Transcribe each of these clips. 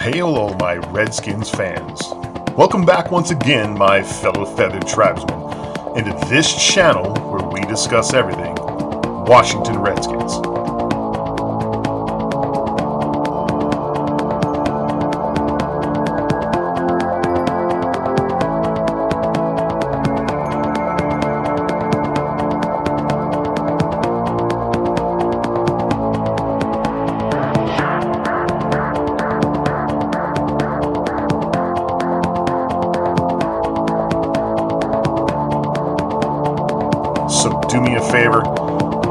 Hey, hello, my Redskins fans. Welcome back once again, my fellow feathered tribesmen, into this channel where we discuss everything Washington Redskins. So do me a favor,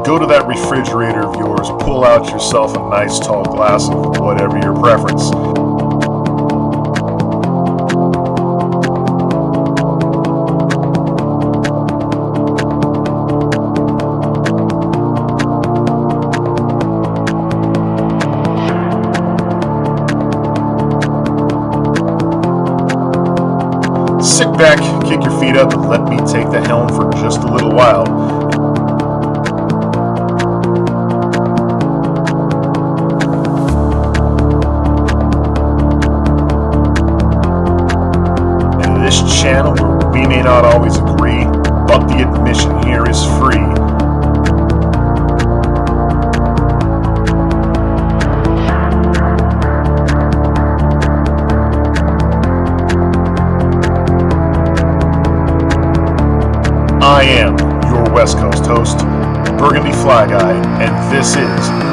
go to that refrigerator of yours, pull out yourself a nice tall glass of whatever your preference. Sit back, kick your feet up, and let me take the helm for just a little while. In this channel, where we may not always agree, but the admission here is free. I am your West Coast host, Burgundy Fly Guy, and this is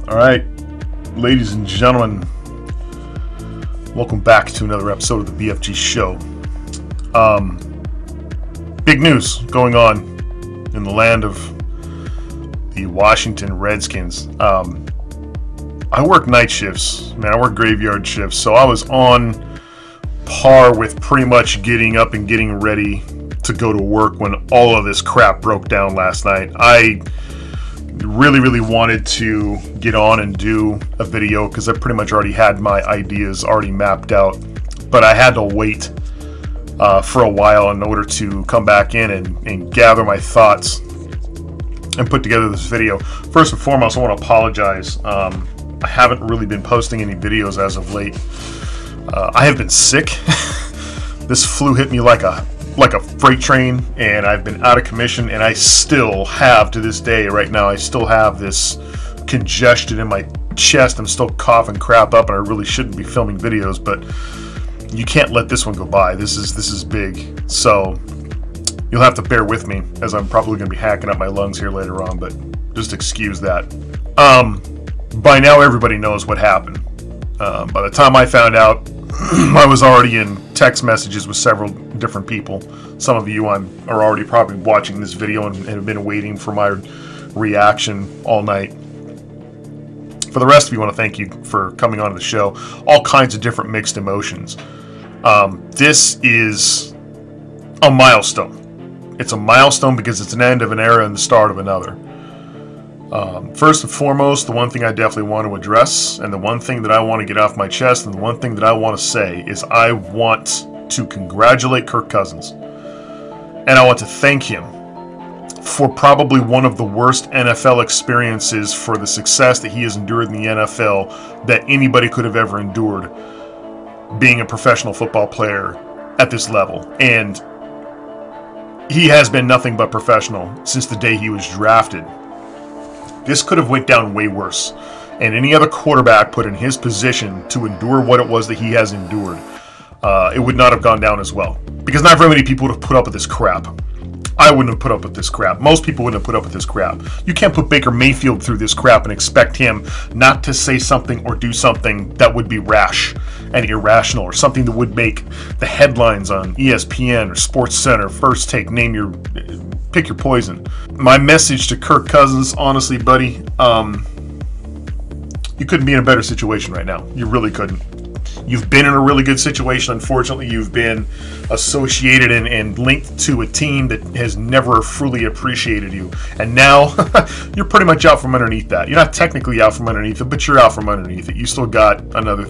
Alright, ladies and gentlemen, welcome back to another episode of the BFG Show. Big news going on in the land of the Washington Redskins. I work night shifts, man, I work graveyard shifts, so I was on par with pretty much getting up and getting ready to go to work when all of this crap broke down last night. I really wanted to get on and do a video because I pretty much already had my ideas already mapped out, but I had to wait for a while in order to come back in and gather my thoughts and put together this video. First and foremost, I want to apologize. I haven't really been posting any videos as of late. I have been sick. This flu hit me like a freight train, and I've been out of commission, and I still have, to this day right now, I still have this congestion in my chest. I'm still coughing crap up, and I really shouldn't be filming videos, but you can't let this one go by. This is big, so you'll have to bear with me, as I'm probably going to be hacking up my lungs here later on, but just excuse that. By now everybody knows what happened. By the time I found out, I was already in text messages with several different people. Some of you are already probably watching this video and have been waiting for my reaction all night. For the rest of you, I want to thank you for coming on to the show. All kinds of different mixed emotions. This is a milestone. It's a milestone because it's an end of an era and the start of another. First and foremost, the one thing I definitely want to address, and the one thing that I want to get off my chest, and the one thing that I want to say, is I want to congratulate Kirk Cousins. And I want to thank him for probably one of the worst NFL experiences for the success that he has endured in the NFL that anybody could have ever endured, being a professional football player at this level. And he has been nothing but professional since the day he was drafted. This could have went down way worse, and any other quarterback put in his position to endure what it was that he has endured, it would not have gone down as well, because not very many people would have put up with this crap. I wouldn't have put up with this crap. Most people wouldn't have put up with this crap. You can't put Baker Mayfield through this crap and expect him not to say something or do something that would be rash and irrational, or something that would make the headlines on ESPN or SportsCenter, First Take, pick your poison. My message to Kirk Cousins, honestly, buddy, you couldn't be in a better situation right now. You really couldn't. You've been in a really good situation. Unfortunately, you've been associated and linked to a team that has never fully appreciated you. And now you're pretty much out from underneath that. You're not technically out from underneath it, but you're out from underneath it. You still got another,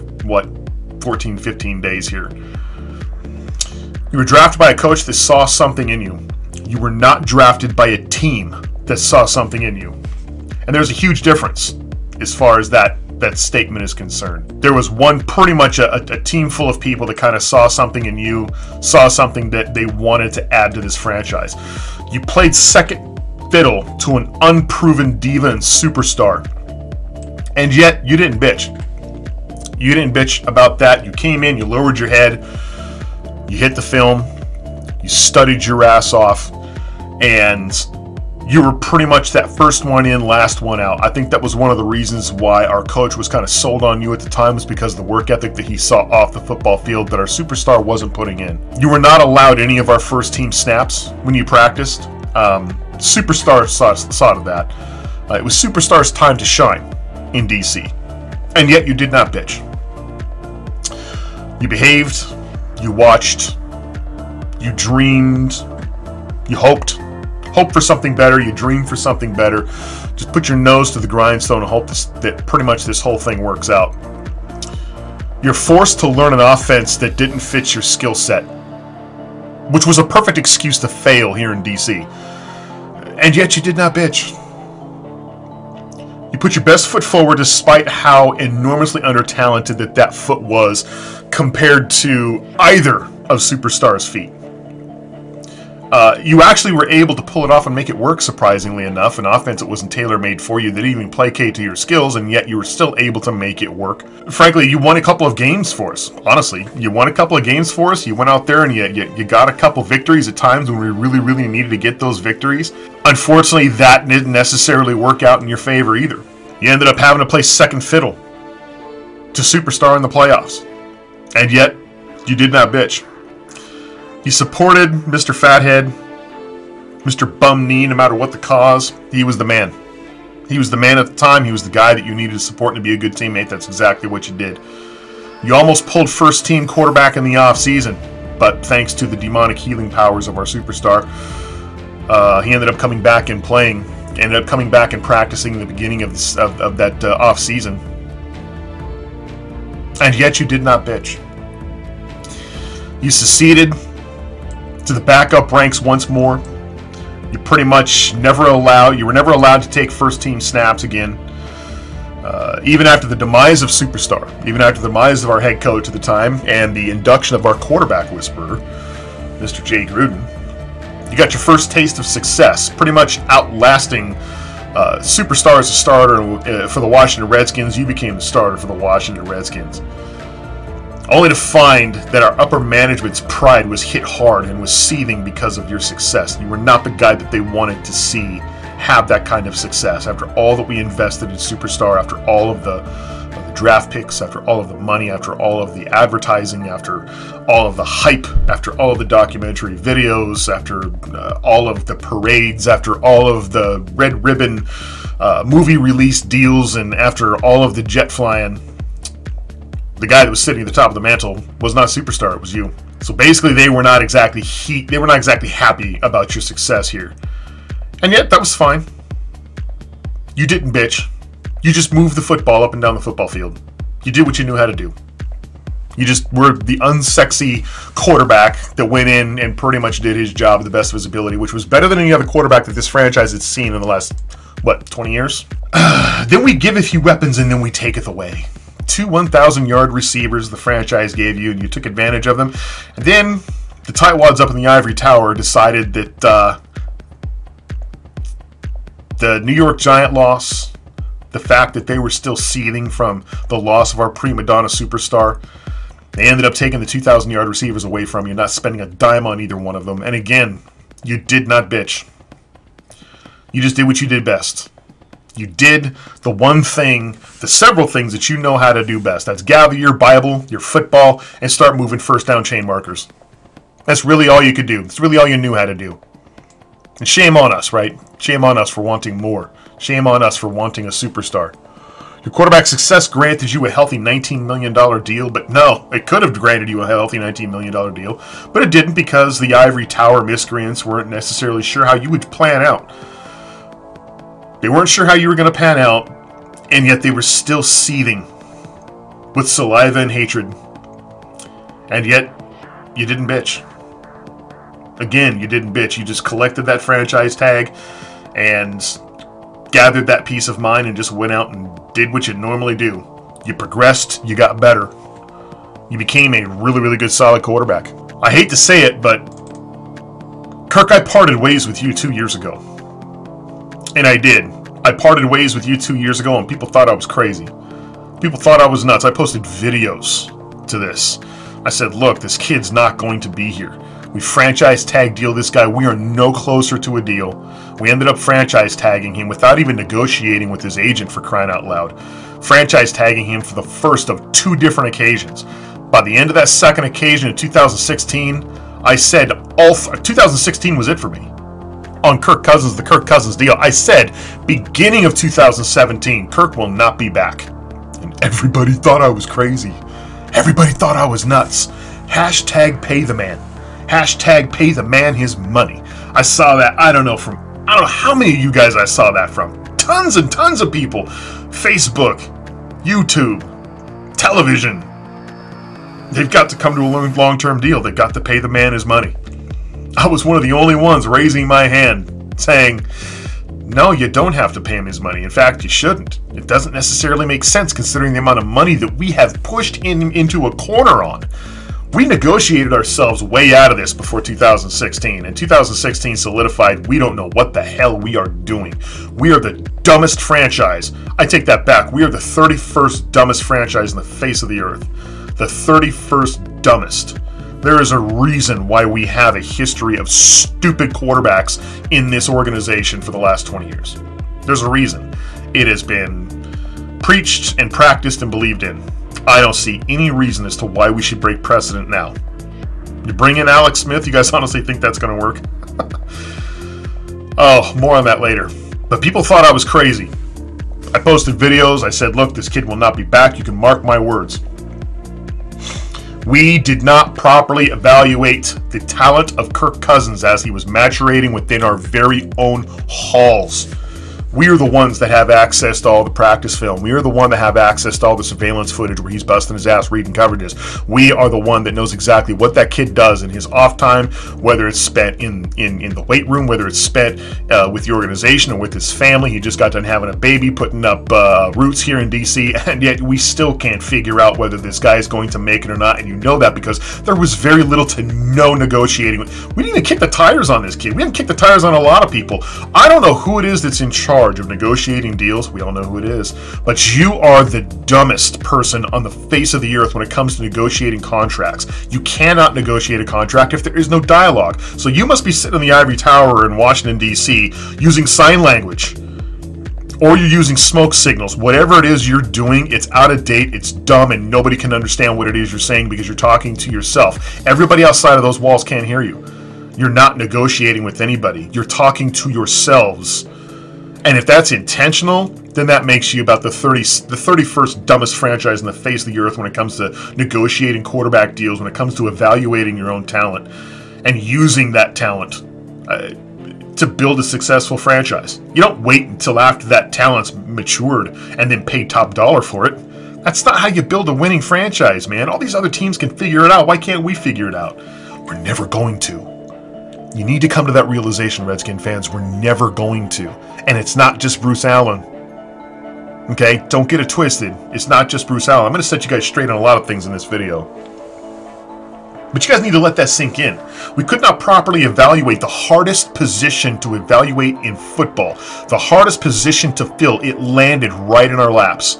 14, 15 days here. You were drafted by a coach that saw something in you. You were not drafted by a team that saw something in you. And there's a huge difference as far as that statement is concerned. There was pretty much a team full of people that kind of saw something in you, saw something that they wanted to add to this franchise. You played second fiddle to an unproven diva and superstar, and yet you didn't bitch. You didn't bitch about that. You came in, you lowered your head, you hit the film, you studied your ass off, and you were pretty much that first one in, last one out. I think that was one of the reasons why our coach was kind of sold on you at the time, was because of the work ethic that he saw off the football field that our superstar wasn't putting in. You were not allowed any of our first team snaps when you practiced. Superstar saw to that. It was Superstar's time to shine in DC. And yet you did not bitch. You behaved, you watched, you dreamed, you hoped for something better, you dream for something better. Just put your nose to the grindstone and hope that pretty much this whole thing works out. You're forced to learn an offense that didn't fit your skill set, which was a perfect excuse to fail here in DC. And yet you did not bitch. You put your best foot forward despite how enormously under-talented that foot was compared to either of Superstar's feet. You actually were able to pull it off and make it work, surprisingly enough. An offense that wasn't tailor-made for you, that didn't even placate to your skills, and yet you were still able to make it work. Frankly, you won a couple of games for us. Honestly, you won a couple of games for us. You went out there and you got a couple victories at times when we really, really needed to get those victories. Unfortunately, that didn't necessarily work out in your favor either. You ended up having to play second fiddle to Superstar in the playoffs. And yet, you did not bitch. You supported Mr. Fathead, Mr. Bum Knee, no matter what the cause. He was the man. He was the man at the time. He was the guy that you needed to support and to be a good teammate. That's exactly what you did. You almost pulled first-team quarterback in the offseason, but thanks to the demonic healing powers of our Superstar, he ended up coming back and playing. Ended up coming back and practicing in the beginning of that off-season. And yet you did not bitch. You seceded to the backup ranks once more. You pretty much you were never allowed to take first-team snaps again. Even after the demise of Superstar, even after the demise of our head coach at the time, and the induction of our quarterback whisperer, Mr. Jay Gruden, you got your first taste of success, pretty much outlasting Superstar as a starter for the Washington Redskins. You became the starter for the Washington Redskins. Only to find that our upper management's pride was hit hard and was seething because of your success. You were not the guy that they wanted to see have that kind of success. After all that we invested in Superstar, after all of the draft picks, after all of the money, after all of the advertising, after all of the hype, after all of the documentary videos, after all of the parades, after all of the red ribbon movie release deals, and after all of the jet flying, the guy that was sitting at the top of the mantle was not Superstar, it was you. So basically they were not exactly happy about your success here. And yet that was fine. You didn't bitch. You just moved the football up and down the football field. You did what you knew how to do. You just were the unsexy quarterback that went in and pretty much did his job to the best of his ability, which was better than any other quarterback that this franchise had seen in the last, 20 years? Then we giveth you weapons and then we taketh away. 2 1,000-yard receivers the franchise gave you, and you took advantage of them. And then the tightwads up in the ivory tower decided that the New York Giant loss, the fact that they were still seething from the loss of our prima donna Superstar, they ended up taking the 2,000-yard receivers away from you, not spending a dime on either one of them. And again, You did not bitch. You just did what you did best. You did the one thing, the several things that you know how to do best. That's gather your Bible, your football, and start moving first down chain markers. That's really all you could do. That's really all you knew how to do. And shame on us, right? Shame on us for wanting more. Shame on us for wanting a superstar. Your quarterback success granted you a healthy $19 million deal, but no, it could have granted you a healthy $19 million deal, but it didn't because the ivory tower miscreants weren't necessarily sure how you would plan out. They weren't sure how you were going to pan out, and yet they were still seething with saliva and hatred. And yet, you didn't bitch. Again, you didn't bitch. You just collected that franchise tag and gathered that peace of mind and just went out and did what you normally do. You progressed. You got better. You became a really, really good, solid quarterback. I hate to say it, but Kirk, I parted ways with you 2 years ago. And I did. I parted ways with you 2 years ago, and people thought I was crazy. People thought I was nuts. I posted videos to this. I said, look, this kid's not going to be here. We franchise tag deal this guy. We are no closer to a deal. We ended up franchise tagging him without even negotiating with his agent, for crying out loud. Franchise tagging him for the first of 2 different occasions. By the end of that second occasion in 2016, I said 2016 was it for me. On Kirk Cousins, the Kirk Cousins deal, I said, beginning of 2017, Kirk will not be back. And everybody thought I was crazy. Everybody thought I was nuts. Hashtag pay the man. Hashtag pay the man his money. I saw that, I don't know how many of you guys I saw that from. Tons and tons of people. Facebook, YouTube, television. They've got to come to a long-term deal. They've got to pay the man his money. I was one of the only ones raising my hand saying, no, you don't have to pay him his money. In fact, you shouldn't. It doesn't necessarily make sense considering the amount of money that we have pushed him into a corner on. We negotiated ourselves way out of this before 2016, and 2016 solidified we don't know what the hell we are doing. We are the dumbest franchise. I take that back. We are the 31st dumbest franchise in the face of the earth. The 31st dumbest. There is a reason why we have a history of stupid quarterbacks in this organization for the last 20 years. There's a reason. It has been preached and practiced and believed in. I don't see any reason as to why we should break precedent now. You bring in Alex Smith, you guys honestly think that's going to work? Oh, more on that later. But people thought I was crazy. I posted videos, I said, look, this kid will not be back, you can mark my words. We did not properly evaluate the talent of Kirk Cousins as he was maturating within our very own halls. We are the ones that have access to all the practice film. We are the one that have access to all the surveillance footage where he's busting his ass reading coverages. We are the one that knows exactly what that kid does in his off time, whether it's spent in the weight room, whether it's spent with the organization or with his family. He just got done having a baby, putting up roots here in D.C., and yet we still can't figure out whether this guy is going to make it or not, and you know that because there was very little to no negotiating. We didn't even kick the tires on this kid. We didn't kick the tires on a lot of people. I don't know who it is that's in charge of negotiating deals. We all know who it is, but you are the dumbest person on the face of the earth when it comes to negotiating contracts. You cannot negotiate a contract if there is no dialogue. So you must be sitting in the ivory tower in Washington D.C. using sign language, or you're using smoke signals. Whatever it is you're doing, it's out of date, it's dumb, and nobody can understand what it is you're saying because you're talking to yourself. Everybody outside of those walls can't hear you. You're not negotiating with anybody. You're talking to yourselves. And if that's intentional, then that makes you about the 31st dumbest franchise in the face of the earth when it comes to negotiating quarterback deals, when it comes to evaluating your own talent and using that talent to build a successful franchise. You don't wait until after that talent's matured and then pay top dollar for it. That's not how you build a winning franchise, man. All these other teams can figure it out. Why can't we figure it out? We're never going to. You need to come to that realization, Redskin fans. We're never going to. And it's not just Bruce Allen. Okay? Don't get it twisted. It's not just Bruce Allen. I'm going to set you guys straight on a lot of things in this video. But you guys need to let that sink in. We could not properly evaluate the hardest position to evaluate in football. The hardest position to fill. It landed right in our laps.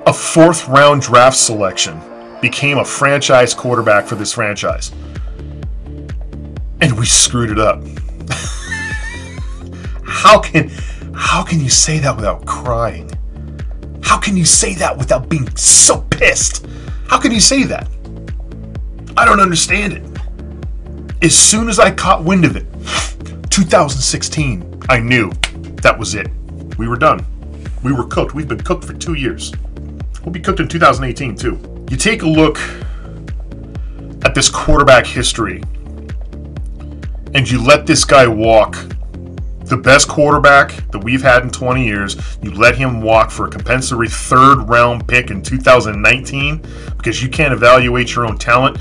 A 4th round draft selection became a franchise quarterback for this franchise. And we screwed it up. How can you say that without crying? How can you say that without being so pissed? How can you say that? I don't understand it. As soon as I caught wind of it, 2016, I knew that was it. We were done. We were cooked. We've been cooked for 2 years. We'll be cooked in 2018 too. You take a look at this quarterback history and you let this guy walk, the best quarterback that we've had in 20 years, you let him walk for a compensatory third-round pick in 2019 because you can't evaluate your own talent.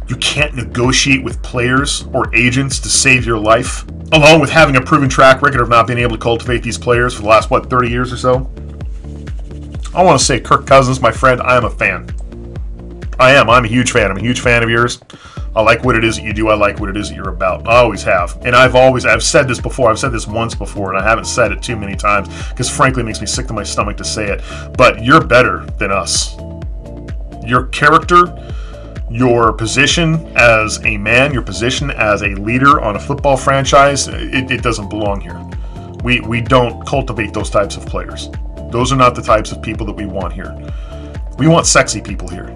You can't negotiate with players or agents to save your life, along with having a proven track record of not being able to cultivate these players for the last, 30 years or so. I want to say, Kirk Cousins, my friend, I am a fan. I am. I'm a huge fan. I'm a huge fan of yours. I like what it is that you do. I like what it is that you're about. I always have. And I've said this before. I've said this once before, and I haven't said it too many times because, frankly, it makes me sick to my stomach to say it. But you're better than us. Your character, your position as a man, your position as a leader on a football franchise, it doesn't belong here. We don't cultivate those types of players. Those are not the types of people that we want here. We want sexy people here.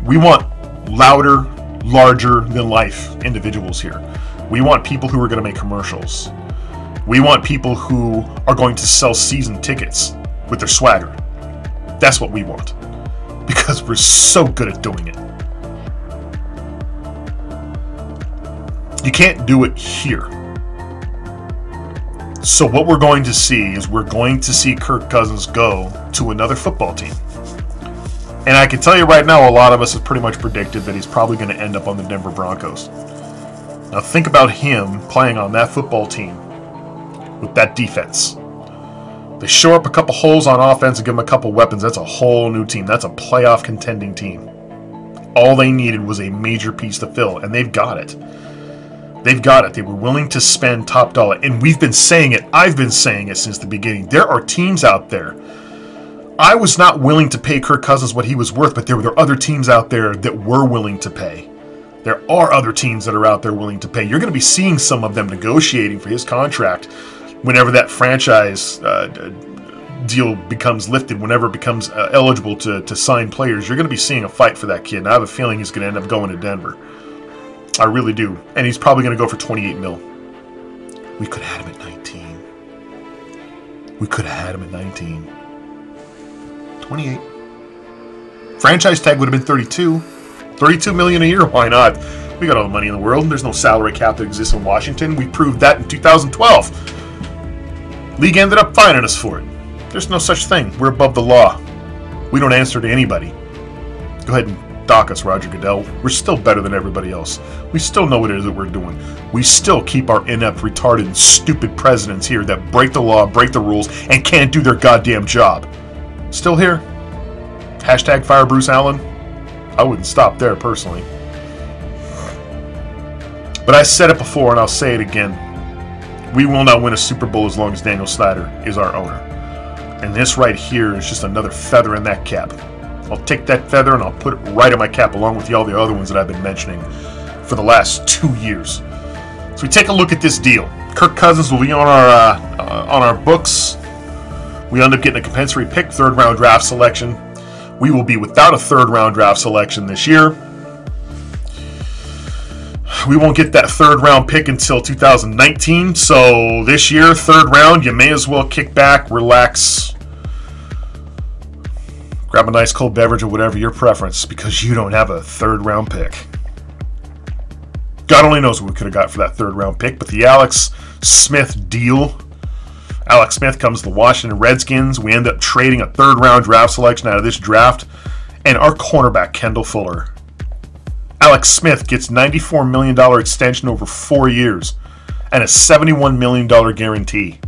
We want louder, larger than life individuals here. We want people who are going to make commercials. We want people who are going to sell season tickets with their swagger. That's what we want, because we're so good at doing it. You can't do it here. So what we're going to see is we're going to see Kirk Cousins go to another football team. And I can tell you right now, a lot of us have pretty much predicted that he's probably going to end up on the Denver Broncos. Now think about him playing on that football team with that defense. They shore up a couple holes on offense and give him a couple weapons. That's a whole new team. That's a playoff contending team. All they needed was a major piece to fill, and they've got it. They've got it. They were willing to spend top dollar. And we've been saying it. I've been saying it since the beginning. There are teams out there. I was not willing to pay Kirk Cousins what he was worth, but there were other teams out there that were willing to pay. There are other teams that are out there willing to pay. You're going to be seeing some of them negotiating for his contract whenever that franchise deal becomes lifted, whenever it becomes eligible to sign players. You're going to be seeing a fight for that kid, and I have a feeling he's going to end up going to Denver. I really do. And he's probably going to go for $28 million. We could have had him at 19. We could have had him at 19. 28. Franchise tag would have been 32. $32 million a year. Why not? We got all the money in the world. There's no salary cap that exists in Washington. We proved that in 2012. League ended up fining us for it. There's no such thing. We're above the law. We don't answer to anybody. Go ahead and dock us, Roger Goodell. We're still better than everybody else. We still know what it is that we're doing. We still keep our inept, retarded, and stupid presidents here that break the law, break the rules, and can't do their goddamn job. Still here. Hashtag fire Bruce Allen. I wouldn't stop there personally. But I said it before and I'll say it again. We will not win a Super Bowl as long as Daniel Snyder is our owner. And this right here is just another feather in that cap. I'll take that feather and I'll put it right in my cap along with all the other ones that I've been mentioning for the last 2 years. So we take a look at this deal. Kirk Cousins will be on our books. We end up getting a compensatory pick, third-round draft selection. We will be without a third-round draft selection this year. We won't get that third-round pick until 2019. So this year, third round, you may as well kick back, relax, grab a nice cold beverage or whatever your preference, because you don't have a third-round pick. God only knows what we could have got for that third-round pick, but the Alex Smith deal. Alex Smith comes to the Washington Redskins. We end up trading a third-round draft selection out of this draft. And our cornerback, Kendall Fuller. Alex Smith gets $94 million extension over 4 years and a $71 million guarantee.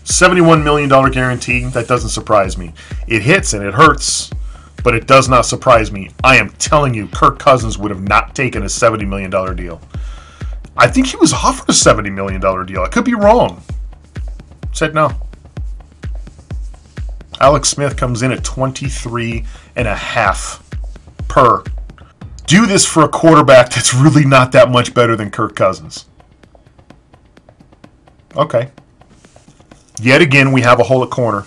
$71 million guarantee, that doesn't surprise me. It hits and it hurts, but it does not surprise me. I am telling you, Kirk Cousins would have not taken a $70 million deal. I think he was offered a $70 million deal. I could be wrong. Said no. Alex Smith comes in at 23.5 per. Do this for a quarterback that's really not that much better than Kirk Cousins. Okay. Yet again, we have a hole at corner.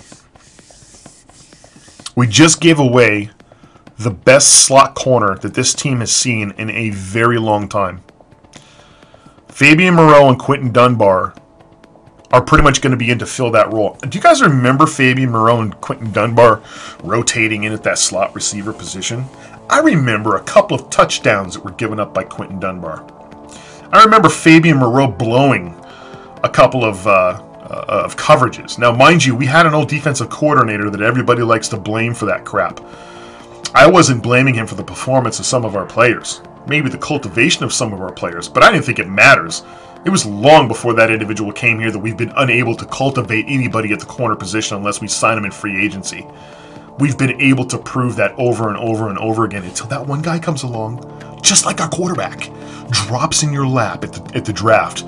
We just gave away the best slot corner that this team has seen in a very long time. Fabian Moreau and Quentin Dunbar are pretty much going to be in to fill that role. Do you guys remember Fabian Moreau and Quentin Dunbar rotating in at that slot receiver position? I remember a couple of touchdowns that were given up by Quentin Dunbar. I remember Fabian Moreau blowing a couple of coverages. Now, mind you, we had an old defensive coordinator that everybody likes to blame for that crap. I wasn't blaming him for the performance of some of our players, maybe the cultivation of some of our players, but I didn't think it matters. It was long before that individual came here that we've been unable to cultivate anybody at the corner position unless we sign them in free agency. We've been able to prove that over and over and over again until that one guy comes along, just like our quarterback, drops in your lap at the draft,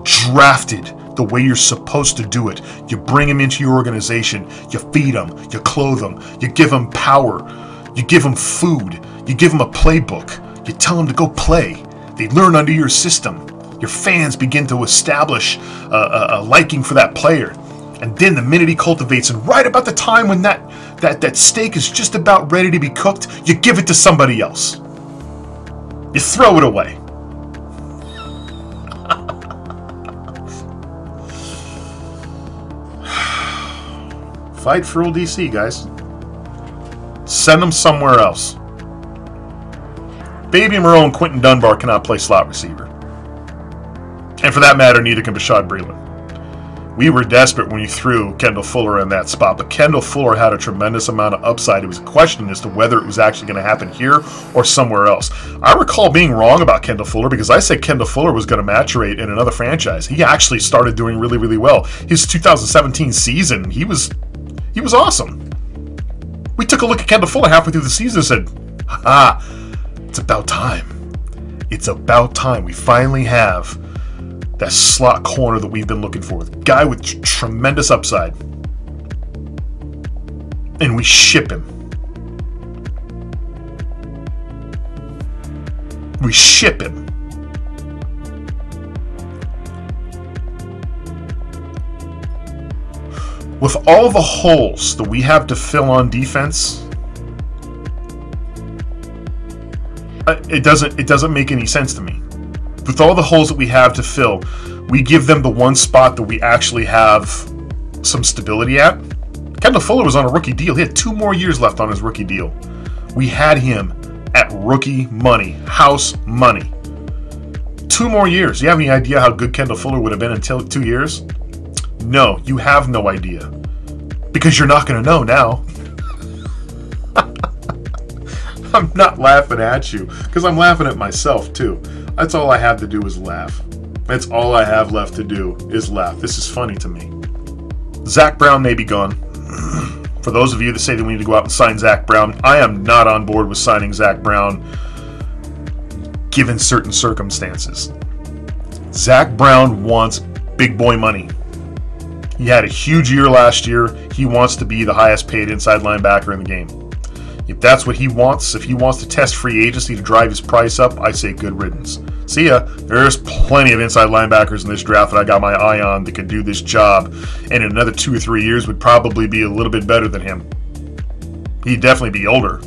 drafted the way you're supposed to do it. You bring him into your organization, you feed him, you clothe him, you give him power, you give him food, you give him a playbook, you tell him to go play. They learn under your system. Your fans begin to establish a liking for that player. And then the minute he cultivates, and right about the time when that steak is just about ready to be cooked, you give it to somebody else. You throw it away. Fight for old DC, guys. Send them somewhere else. Fabian Moreau and Quentin Dunbar cannot play slot receiver. And for that matter, neither can Bashaud Breeland. We were desperate when you threw Kendall Fuller in that spot, but Kendall Fuller had a tremendous amount of upside. It was a question as to whether it was actually going to happen here or somewhere else. I recall being wrong about Kendall Fuller because I said Kendall Fuller was going to maturate in another franchise. He actually started doing really, really well. His 2017 season, he was awesome. We took a look at Kendall Fuller halfway through the season and said, it's about time. It's about time. We finally have that slot corner that we've been looking for. The guy with tremendous upside. And we ship him. We ship him. With all the holes that we have to fill on defense, it doesn't make any sense to me. With all the holes that we have to fill, we give them the one spot that we actually have some stability at. Kendall Fuller was on a rookie deal. He had 2 more years left on his rookie deal. We had him at rookie money, house money. 2 more years. Do you have any idea how good Kendall Fuller would have been until 2 years? No, you have no idea. Because you're not going to know now. I'm not laughing at you, because I'm laughing at myself too. That's all I have to do is laugh. That's all I have left to do is laugh. This is funny to me. Zach Brown may be gone. For those of you that say that we need to go out and sign Zach Brown, I am not on board with signing Zach Brown given certain circumstances. Zach Brown wants big boy money. He had a huge year last year. He wants to be the highest paid inside linebacker in the game. If that's what he wants, if he wants to test free agency to drive his price up, I say good riddance. See ya. There's plenty of inside linebackers in this draft that I got my eye on that could do this job, and in another 2 or 3 years would probably be a little bit better than him. He'd definitely be older.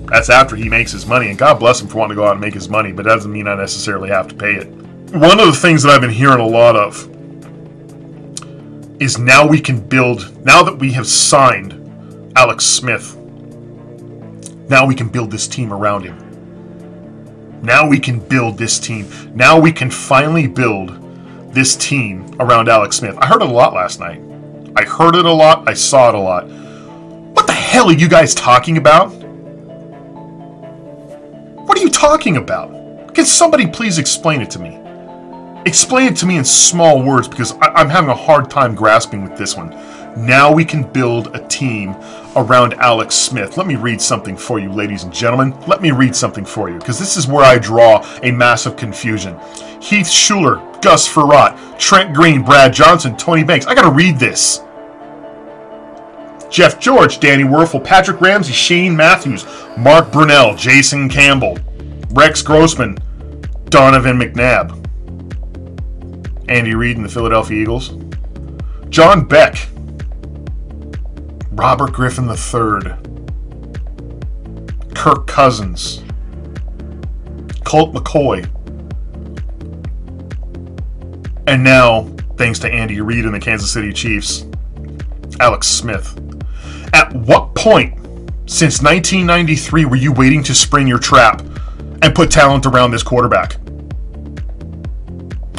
That's after he makes his money, and God bless him for wanting to go out and make his money, but that doesn't mean I necessarily have to pay it. One of the things that I've been hearing a lot of is now we can build, now that we have signed Alex Smith, now we can build this team around him. Now we can build this team. Now we can finally build this team around Alex Smith. I heard it a lot last night. I heard it a lot. I saw it a lot. What the hell are you guys talking about? What are you talking about? Can somebody please explain it to me? Explain it to me in small words because I'm having a hard time grasping with this one. Now we can build a team around Alex Smith. Let me read something for you, ladies and gentlemen. Let me read something for you, because this is where I draw a massive confusion. Heath Schuler, Gus Frerotte, Trent Green, Brad Johnson, Tony Banks. I gotta read this. Jeff George, Danny Werfel, Patrick Ramsey, Shane Matthews, Mark Brunell, Jason Campbell, Rex Grossman, Donovan McNabb. Andy Reid and the Philadelphia Eagles. John Beck. Robert Griffin III. Kirk Cousins. Colt McCoy. And now, thanks to Andy Reid and the Kansas City Chiefs, Alex Smith. At what point since 1993 were you waiting to spring your trap and put talent around this quarterback?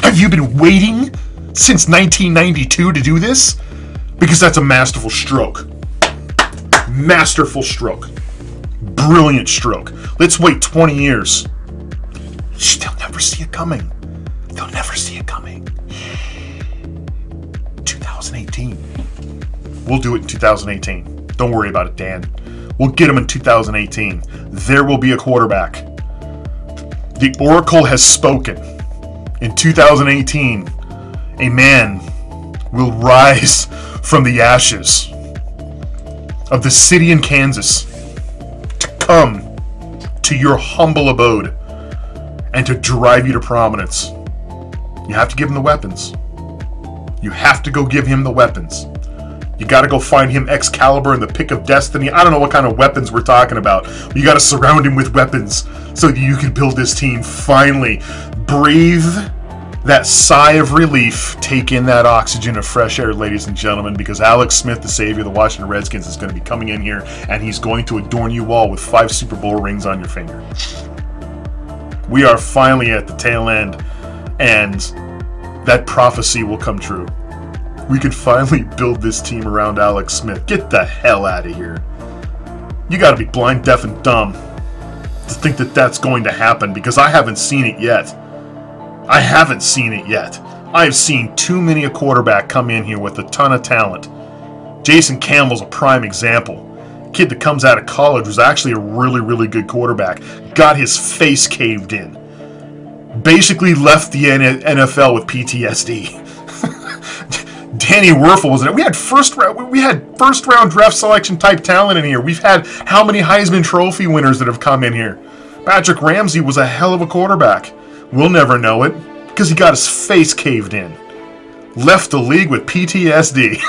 Have you been waiting since 1992 to do this? Because that's a masterful stroke. Masterful stroke. Brilliant stroke. Let's wait 20 years. They'll never see it coming. They'll never see it coming. 2018. We'll do it in 2018. Don't worry about it, Dan. We'll get him in 2018. There will be a quarterback. The Oracle has spoken. In 2018, a man will rise from the ashes of the city in Kansas to come to your humble abode and to drive you to prominence. You have to give him the weapons. You have to go give him the weapons. You got to go find him Excalibur and the Pick of Destiny. I don't know what kind of weapons we're talking about. But you got to surround him with weapons so that you can build this team. Finally, breathe that sigh of relief. Take in that oxygen of fresh air, ladies and gentlemen, because Alex Smith, the savior of the Washington Redskins, is going to be coming in here, and he's going to adorn you all with 5 Super Bowl rings on your finger. We are finally at the tail end, and that prophecy will come true. We can finally build this team around Alex Smith. Get the hell out of here. You got to be blind, deaf, and dumb to think that that's going to happen, because I haven't seen it yet. I haven't seen it yet. I've seen too many a quarterback come in here with a ton of talent. Jason Campbell's a prime example. Kid that comes out of college was actually a really, really good quarterback. Got his face caved in. Basically left the NFL with PTSD. Danny Werfel was in it. We had first round draft selection type talent in here. We've had how many Heisman Trophy winners that have come in here? Patrick Ramsey was a hell of a quarterback. We'll never know it because he got his face caved in. Left the league with PTSD.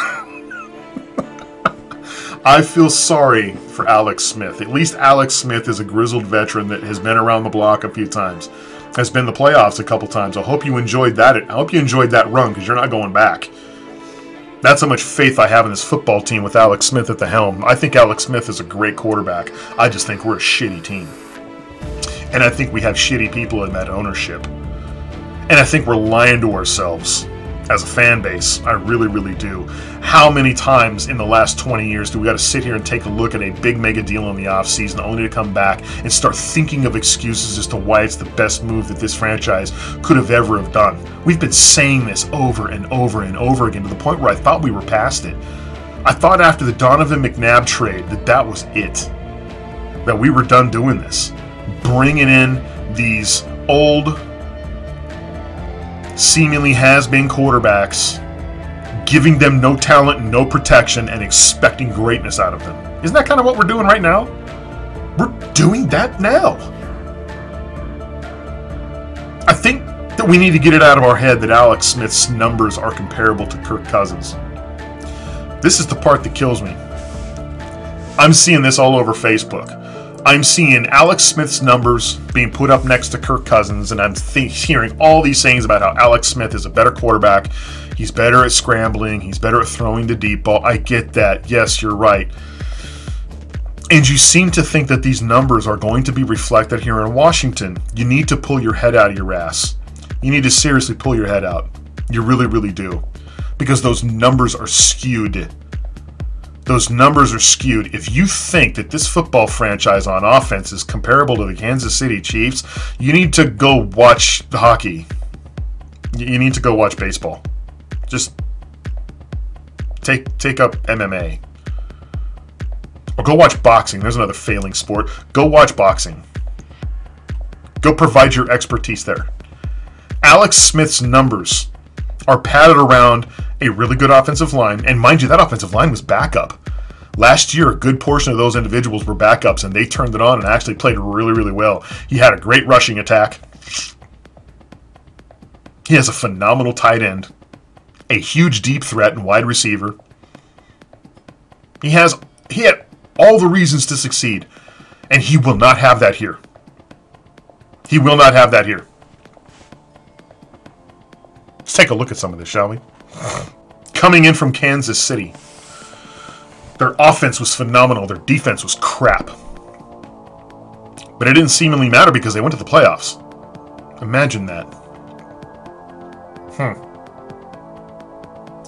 I feel sorry for Alex Smith. At least Alex Smith is a grizzled veteran that has been around the block a few times. Has been in the playoffs a couple times. I hope you enjoyed that. I hope you enjoyed that run because you're not going back. That's how much faith I have in this football team with Alex Smith at the helm. I think Alex Smith is a great quarterback. I just think we're a shitty team. And I think we have shitty people in that ownership. And I think we're lying to ourselves as a fan base. I really, really do. How many times in the last 20 years do we got to sit here and take a look at a big mega deal in the offseason only to come back and start thinking of excuses as to why it's the best move that this franchise could have ever have done? We've been saying this over and over and over again to the point where I thought we were past it. I thought after the Donovan McNabb trade that was it. That we were done doing this. Bringing in these old, seemingly has-been quarterbacks, giving them no talent and no protection, and expecting greatness out of them. Isn't that kind of what we're doing right now? We're doing that now. I think that we need to get it out of our head that Alex Smith's numbers are comparable to Kirk Cousins. This is the part that kills me. I'm seeing this all over Facebook. I'm seeing Alex Smith's numbers being put up next to Kirk Cousins, and I'm hearing all these things about how Alex Smith is a better quarterback. He's better at scrambling. He's better at throwing the deep ball. I get that. Yes, you're right. And you seem to think that these numbers are going to be reflected here in Washington. You need to pull your head out of your ass. You need to seriously pull your head out. You really, really do. Because those numbers are skewed. Those numbers are skewed. If you think that this football franchise on offense is comparable to the Kansas City Chiefs, you need to go watch the hockey. You need to go watch baseball. Just take up MMA. Or go watch boxing. There's another failing sport. Go watch boxing. Go provide your expertise there. Alex Smith's numbers are padded around a really good offensive line. And mind you, that offensive line was backup. Last year, a good portion of those individuals were backups, and they turned it on and actually played really, really well. He had a great rushing attack. He has a phenomenal tight end, a huge deep threat and wide receiver. He had all the reasons to succeed, and he will not have that here. He will not have that here. Let's take a look at some of this, shall we? Coming in from Kansas City. Their offense was phenomenal. Their defense was crap. But it didn't seemingly matter because they went to the playoffs. Imagine that.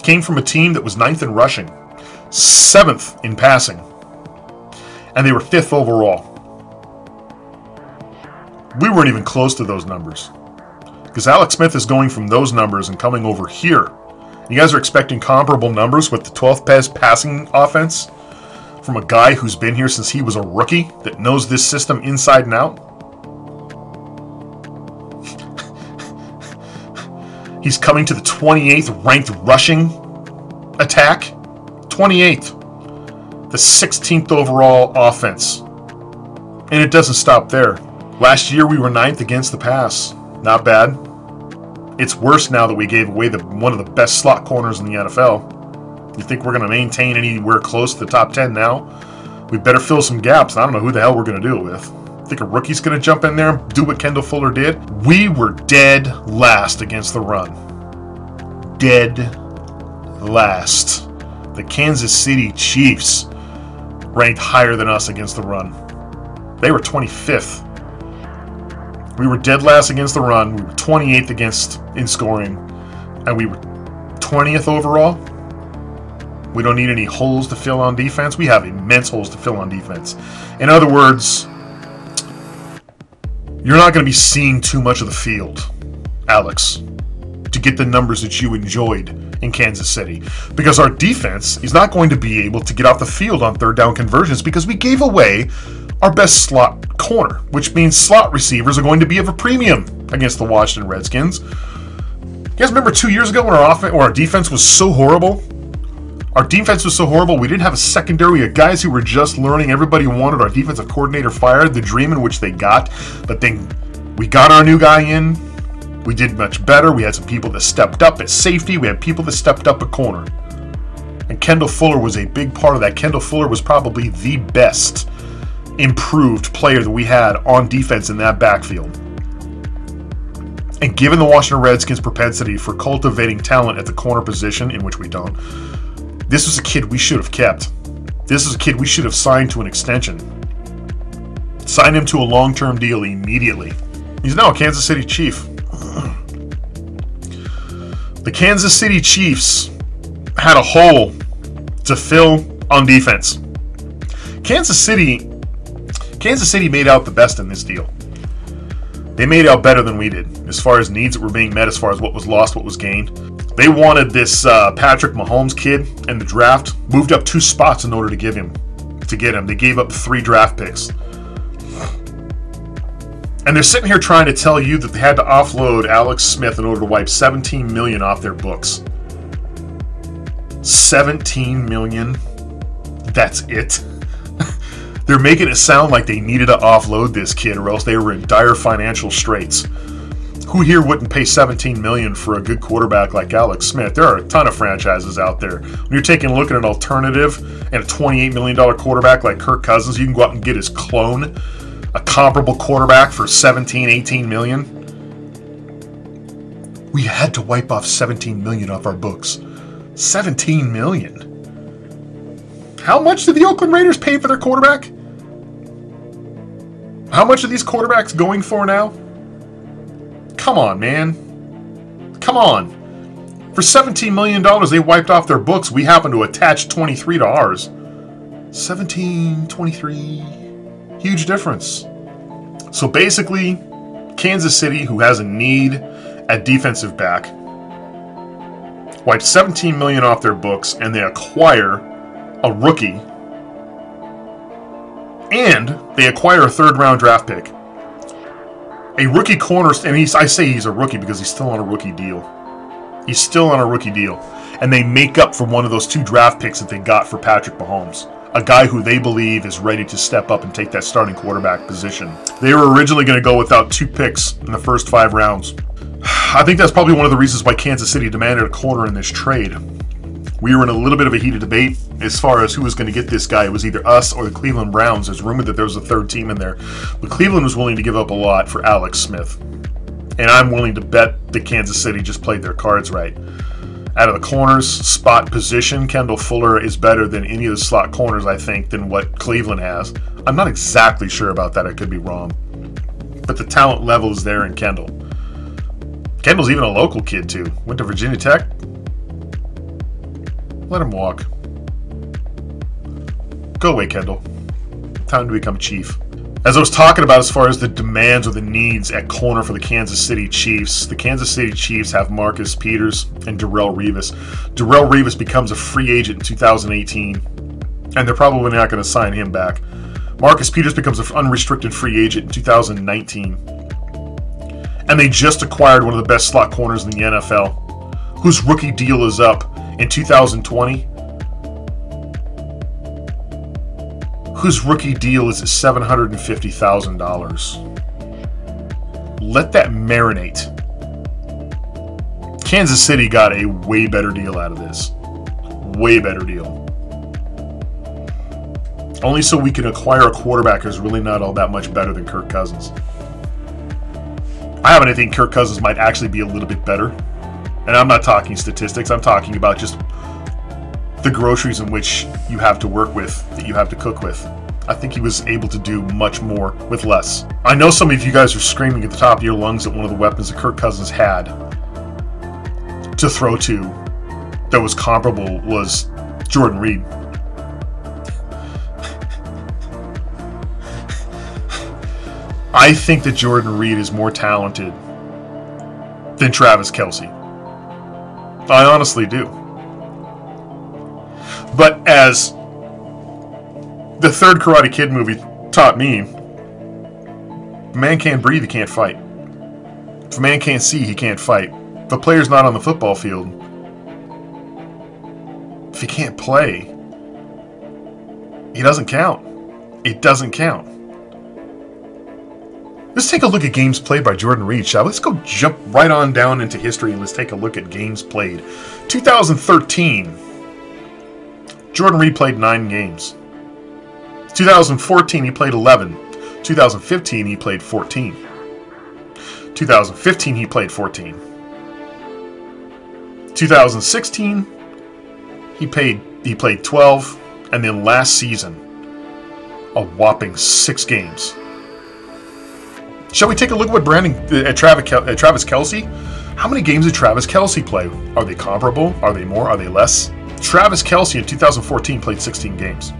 Came from a team that was 9th in rushing, 7th in passing, and they were 5th overall. We weren't even close to those numbers. Because Alex Smith is going from those numbers and coming over here. You guys are expecting comparable numbers with the 12th best passing offense from a guy who's been here since he was a rookie that knows this system inside and out? He's coming to the 28th ranked rushing attack. 28th. The 16th overall offense. And it doesn't stop there. Last year we were 9th against the pass. Not bad. It's worse now that we gave away one of the best slot corners in the NFL. You think we're going to maintain anywhere close to the top 10 now? We better fill some gaps. I don't know who the hell we're going to do it with. Think a rookie's going to jump in there and do what Kendall Fuller did? We were dead last against the run. Dead last. The Kansas City Chiefs ranked higher than us against the run. They were 25th. We were dead last against the run. We were 28th in scoring. And we were 20th overall. We don't need any holes to fill on defense. We have immense holes to fill on defense. In other words, you're not going to be seeing too much of the field, Alex, to get the numbers that you enjoyed in Kansas City. Because our defense is not going to be able to get off the field on third down conversions because we gave away our best slot corner, which means slot receivers are going to be of a premium against the Washington Redskins. You guys remember 2 years ago when our defense was so horrible? Our defense was so horrible, we didn't have a secondary of guys who were just learning. Everybody wanted our defensive coordinator fired, the dream in which they got. But then we got our new guy in. We did much better. We had some people that stepped up at safety. We had people that stepped up at corner. And Kendall Fuller was a big part of that. Kendall Fuller was probably the best improved player that we had on defense in that backfield. And given the Washington Redskins' propensity for cultivating talent at the corner position, in which we don't, this was a kid we should have kept. This is a kid we should have signed to an extension. Sign him to a long-term deal immediately. He's now a Kansas City Chief. The Kansas City Chiefs had a hole to fill on defense. Kansas City made out the best in this deal. They made out better than we did as far as needs that were being met, as far as what was lost, what was gained. They wanted this Patrick Mahomes kid in the draft, moved up 2 spots in order to get him. They gave up 3 draft picks. And they're sitting here trying to tell you that they had to offload Alex Smith in order to wipe $17 million off their books. $17 million? That's it? They're making it sound like they needed to offload this kid or else they were in dire financial straits. Who here wouldn't pay $17 million for a good quarterback like Alex Smith? There are a ton of franchises out there. When you're taking a look at an alternative and a $28 million quarterback like Kirk Cousins, you can go out and get his clone, a comparable quarterback for $17, $18 million. We had to wipe off $17 million off our books. $17 million. How much did the Oakland Raiders pay for their quarterback? How much are these quarterbacks going for now? Come on, man. Come on. For $17 million, they wiped off their books. We happen to attach 23 to ours. 17, 23. Huge difference. So basically, Kansas City, who has a need at defensive back, wiped $17 million off their books, and they acquire a rookie, and they acquire a 3rd-round draft pick. A rookie corner, and I say he's a rookie because he's still on a rookie deal. He's still on a rookie deal. And they make up for one of those 2 draft picks that they got for Patrick Mahomes, a guy who they believe is ready to step up and take that starting quarterback position. They were originally going to go without 2 picks in the first 5 rounds. I think that's probably one of the reasons why Kansas City demanded a corner in this trade. We were in a little bit of a heated debate as far as who was going to get this guy. It was either us or the Cleveland Browns. There's rumored that there was a third team in there. But Cleveland was willing to give up a lot for Alex Smith. And I'm willing to bet that Kansas City just played their cards right. Out of the corners, spot position, Kendall Fuller is better than any of the slot corners, I think, than what Cleveland has. I'm not exactly sure about that. I could be wrong. But the talent level is there in Kendall. Kendall's even a local kid, too. Went to Virginia Tech. Let him walk. Go away, Kendall. Time to become chief. As I was talking about as far as the demands or the needs at corner for the Kansas City Chiefs, the Kansas City Chiefs have Marcus Peters and Darrelle Revis. Darrelle Revis becomes a free agent in 2018, and they're probably not going to sign him back. Marcus Peters becomes an unrestricted free agent in 2019. And they just acquired one of the best slot corners in the NFL, whose rookie deal is up in 2020. Whose rookie deal is at $750,000. Let that marinate. Kansas City got a way better deal out of this. Way better deal. Only so we can acquire a quarterback who's really not all that much better than Kirk Cousins. I happen to think Kirk Cousins might actually be a little bit better. And I'm not talking statistics. I'm talking about just the groceries in which you have to work with, that you have to cook with. I think he was able to do much more with less. I know some of you guys are screaming at the top of your lungs that one of the weapons that Kirk Cousins had to throw to that was comparable was Jordan Reed. I think that Jordan Reed is more talented than Travis Kelce. I honestly do. But as the third Karate Kid movie taught me, if a man can't breathe, he can't fight. If a man can't see, he can't fight. If a player's not on the football field, if he can't play, he doesn't count. It doesn't count. Let's take a look at games played by Jordan Reed, shall we? Let's go jump right on down into history and let's take a look at games played. 2013, Jordan Reed played 9 games. 2014, he played 11. 2015, he played 14. 2015, he played 14. 2016, he played 12. And then last season, a whopping 6 games. Shall we take a look at what Travis Kelce? How many games did Travis Kelce play? Are they comparable? Are they more? Are they less? Travis Kelce in 2014 played 16 games.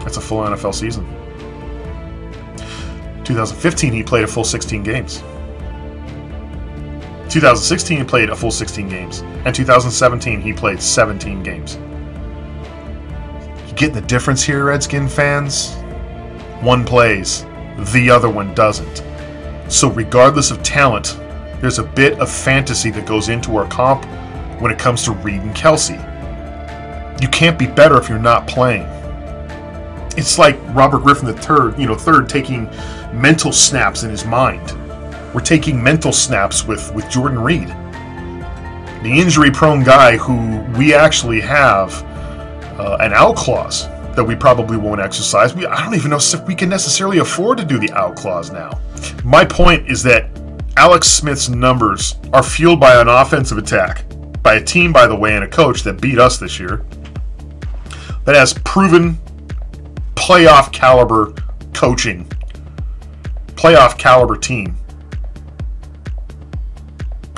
That's a full NFL season. 2015, he played a full 16 games. 2016, he played a full 16 games. And 2017, he played 17 games. You getting the difference here, Redskin fans? One plays. The other one doesn't. So regardless of talent, there's a bit of fantasy that goes into our comp when it comes to Reed and Kelce. You can't be better if you're not playing. It's like Robert Griffin III, taking mental snaps in his mind. We're taking mental snaps with Jordan Reed. The injury-prone guy who we actually have an out clause that we probably won't exercise. I don't even know if we can necessarily afford to do the out clause now. My point is that Alex Smith's numbers are fueled by an offensive attack, by a team, by the way, and a coach that beat us this year, that has proven playoff caliber coaching, playoff caliber team.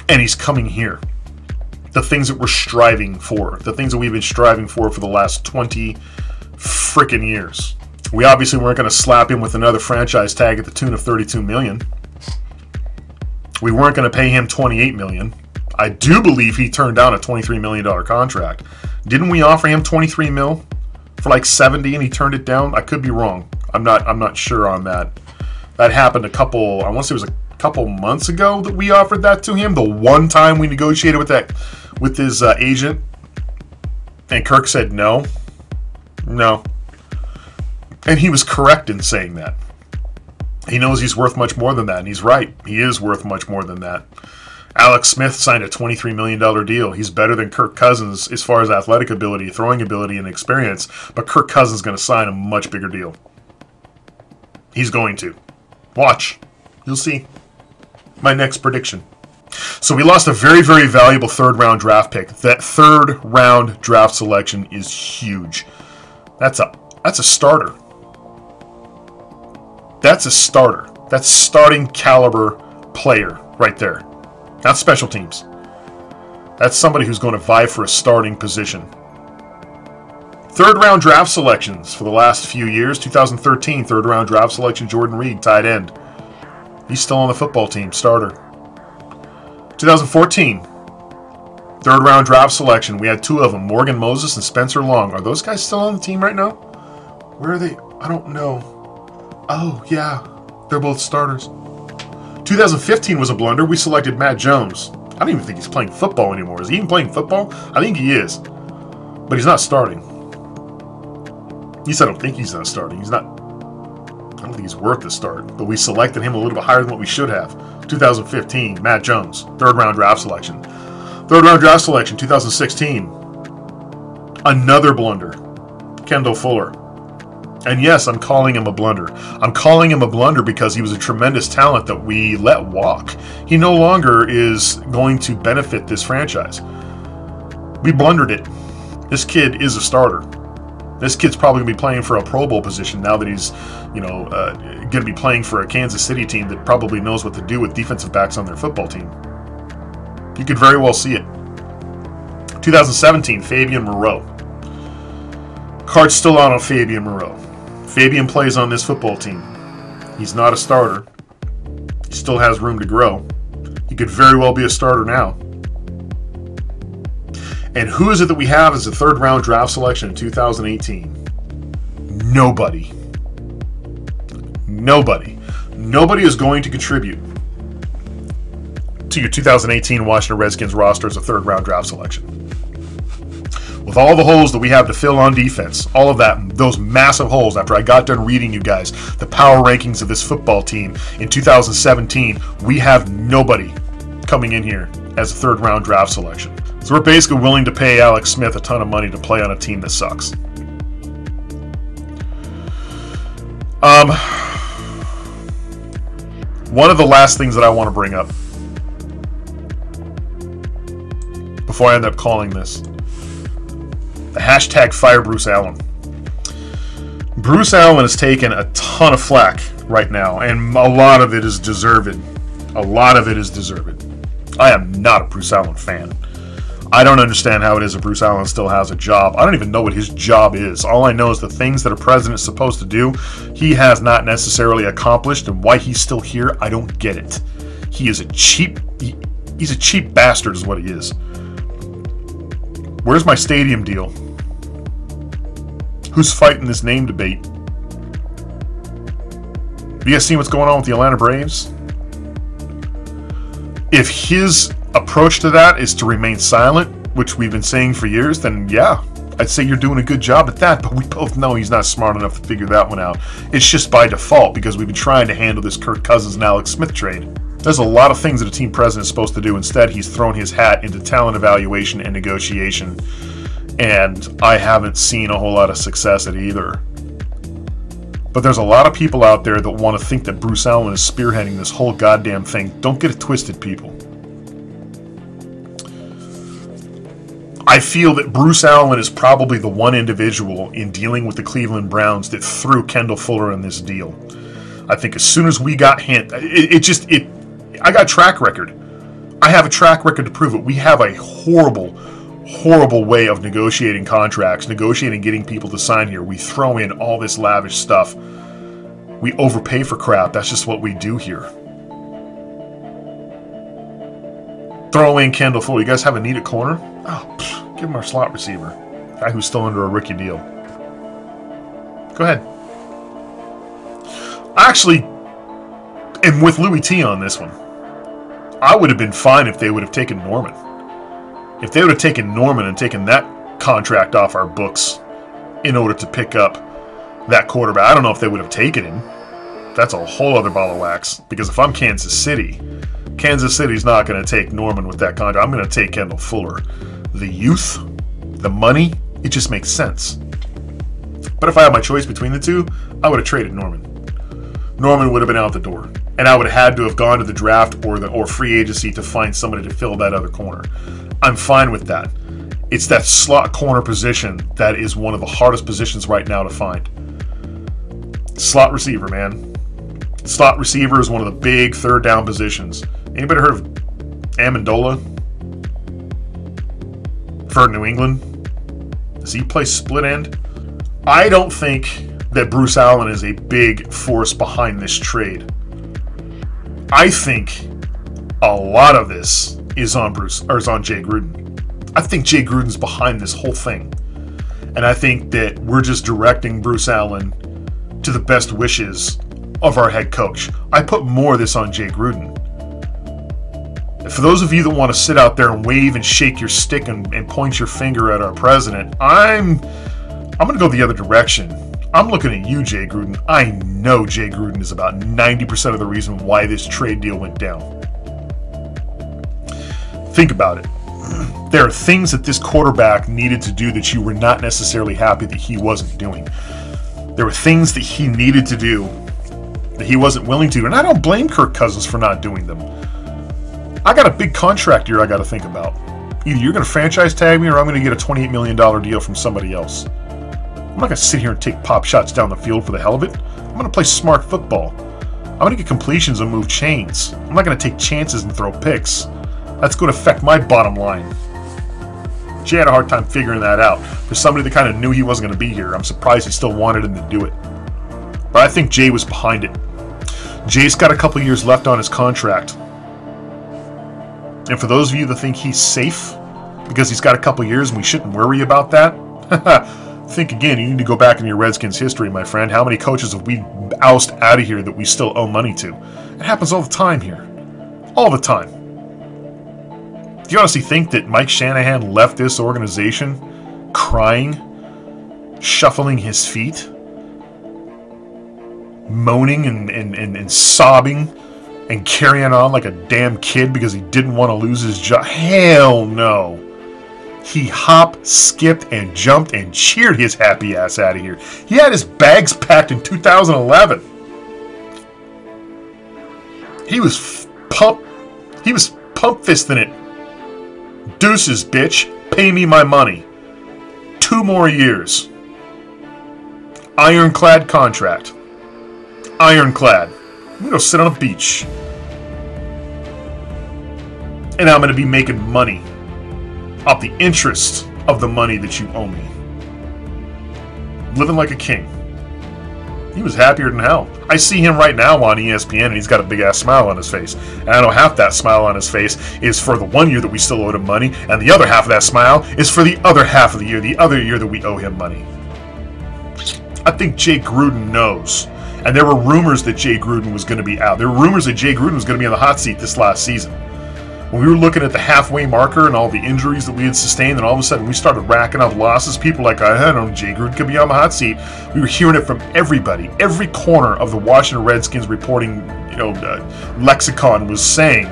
And he's coming here. The things that we're striving for, the things that we've been striving for the last 20 frickin' years. We obviously weren't going to slap him with another franchise tag at the tune of $32 million. We weren't going to pay him $28 million. I do believe he turned down a $23 million contract. Didn't we offer him $23 million for like $70 and he turned it down? I could be wrong. I'm not sure on that. That happened I want to say it was a couple months ago that we offered that to him. The one time we negotiated with his agent, and Kirk said no. And he was correct in saying that. He knows he's worth much more than that, and he's right. He is worth much more than that. Alex Smith signed a $23 million deal. He's better than Kirk Cousins as far as athletic ability, throwing ability, and experience, but Kirk Cousins is going to sign a much bigger deal. He's going to. Watch. You'll see. My next prediction. So we lost a very, very valuable third-round draft pick. That third-round draft selection is huge. That's a starter. That's a starter. That's starting caliber player right there. Not special teams. That's somebody who's going to vie for a starting position. Third-round draft selections for the last few years. 2013, third-round draft selection, Jordan Reed, tight end. He's still on the football team, starter. 2014, third-round draft selection. We had two of them, Morgan Moses and Spencer Long. Are those guys still on the team right now? Where are they? I don't know. Oh, yeah. They're both starters. 2015 was a blunder. We selected Matt Jones. I don't even think he's playing football anymore. Is he even playing football? I think he is. But he's not starting. At least I don't think he's not starting. He's not. I don't think he's worth the start. But we selected him a little bit higher than what we should have. 2015, Matt Jones. Third-round draft selection. Third-round draft selection, 2016. Another blunder. Kendall Fuller. And yes, I'm calling him a blunder. I'm calling him a blunder because he was a tremendous talent that we let walk. He no longer is going to benefit this franchise. We blundered it. This kid is a starter. This kid's probably going to be playing for a Pro Bowl position now that he's, going to be playing for a Kansas City team that probably knows what to do with defensive backs on their football team. You could very well see it. 2017, Fabian Moreau. Card's still out on Fabian Moreau. Fabian plays on this football team. He's not a starter. He still has room to grow. He could very well be a starter now. And who is it that we have as a third-round draft selection in 2018? Nobody. Nobody. Nobody is going to contribute to your 2018 Washington Redskins roster as a third-round draft selection. With all the holes that we have to fill on defense, all of that, those massive holes, after I got done reading you guys the power rankings of this football team in 2017, we have nobody coming in here as a third-round draft selection. So we're basically willing to pay Alex Smith a ton of money to play on a team that sucks. One of the last things that I want to bring up before I end up calling this, the hashtag Fire Bruce Allen. Bruce Allen has taken a ton of flack right now, and a lot of it is deserved. A lot of it is deserved. I am not a Bruce Allen fan. I don't understand how it is that Bruce Allen still has a job. I don't even know what his job is. All I know is the things that a president is supposed to do, he has not necessarily accomplished, and why he's still here, I don't get it. He is a cheap, he's a cheap bastard is what he is. Where's my stadium deal? Who's fighting this name debate? Have you guys seen what's going on with the Atlanta Braves? If his approach to that is to remain silent, which we've been saying for years, then yeah, I'd say you're doing a good job at that, but we both know he's not smart enough to figure that one out. It's just by default because we've been trying to handle this Kirk Cousins and Alex Smith trade. There's a lot of things that a team president is supposed to do. Instead, he's thrown his hat into talent evaluation and negotiation, and I haven't seen a whole lot of success at either. But there's a lot of people out there that want to think that Bruce Allen is spearheading this whole goddamn thing. Don't get it twisted, people. I feel that Bruce Allen is probably the one individual in dealing with the Cleveland Browns that threw Kendall Fuller in this deal. I think as soon as we got I got track record. I have a track record to prove it. We have a horrible way of negotiating contracts, negotiating getting people to sign here. We throw in all this lavish stuff. We overpay for crap. That's just what we do here. Throw in Kendall Fuller. You guys have a need at corner? Oh, give him our slot receiver. Guy who's still under a rookie deal. Go ahead. I actually am with Louis T on this one. I would have been fine if they would have taken Norman. If they would have taken Norman and taken that contract off our books in order to pick up that quarterback. I don't know if they would have taken him. that's a whole other ball of wax. Because if I'm Kansas City's not going to take Norman with that contract. I'm going to take Kendall Fuller. The youth, the money, it just makes sense. But if I had my choice between the two, I would have traded Norman. Norman would have been out the door. And I would have had to have gone to the draft or free agency to find somebody to fill that other corner. I'm fine with that. It's that slot corner position that is one of the hardest positions right now to find. Slot receiver, man. Slot receiver is one of the big third down positions. Anybody heard of Amendola for New England? Does he play split end? I don't think that Bruce Allen is a big force behind this trade. I think a lot of this is on Jay Gruden. I think Jay Gruden's behind this whole thing. And I think that we're just directing Bruce Allen to the best wishes of our head coach. I put more of this on Jay Gruden. For those of you that want to sit out there and wave and shake your stick and point your finger at our president, I'm going to go the other direction. I'm looking at you, Jay Gruden. I know Jay Gruden is about 90% of the reason why this trade deal went down. Think about it. There are things that this quarterback needed to do that you were not necessarily happy that he wasn't doing. There were things that he needed to do that he wasn't willing to, and I don't blame Kirk Cousins for not doing them. I got a big contract here I got to think about. Either you're going to franchise tag me or I'm going to get a $28 million deal from somebody else. I'm not going to sit here and take pop shots down the field for the hell of it. I'm going to play smart football. I'm going to get completions and move chains. I'm not going to take chances and throw picks. That's going to affect my bottom line. Jay had a hard time figuring that out. For somebody that kind of knew he wasn't going to be here, I'm surprised he still wanted him to do it. But I think Jay was behind it. Jay's got a couple years left on his contract. And for those of you that think he's safe because he's got a couple years and we shouldn't worry about that, think again. You need to go back in your Redskins history, my friend. How many coaches have we ousted out of here that we still owe money to? It happens all the time here. All the time. Do you honestly think that Mike Shanahan left this organization crying, shuffling his feet, moaning and sobbing and carrying on like a damn kid because he didn't want to lose his job? Hell no. He hopped, skipped, and jumped and cheered his happy ass out of here. He had his bags packed in 2011. He was pump fisting it. Deuces, bitch. Pay me my money. 2 more years. Ironclad contract. Ironclad. I'm going to go sit on a beach. And I'm going to be making money off the interest of the money that you owe me. Living like a king. He was happier than hell. I see him right now on ESPN and he's got a big ass smile on his face. And I know half that smile on his face is for the 1 year that we still owe him money, and the other half of that smile is for the other half of the other year that we owe him money. I think Jay Gruden knows. And there were rumors that Jay Gruden was going to be out. There were rumors that Jay Gruden was going to be on the hot seat this last season. When we were looking at the halfway marker and all the injuries that we had sustained, and all of a sudden we started racking up losses, people like, I don't know, Jay Gruden could be on the hot seat. We were hearing it from everybody. Every corner of the Washington Redskins reporting, lexicon was saying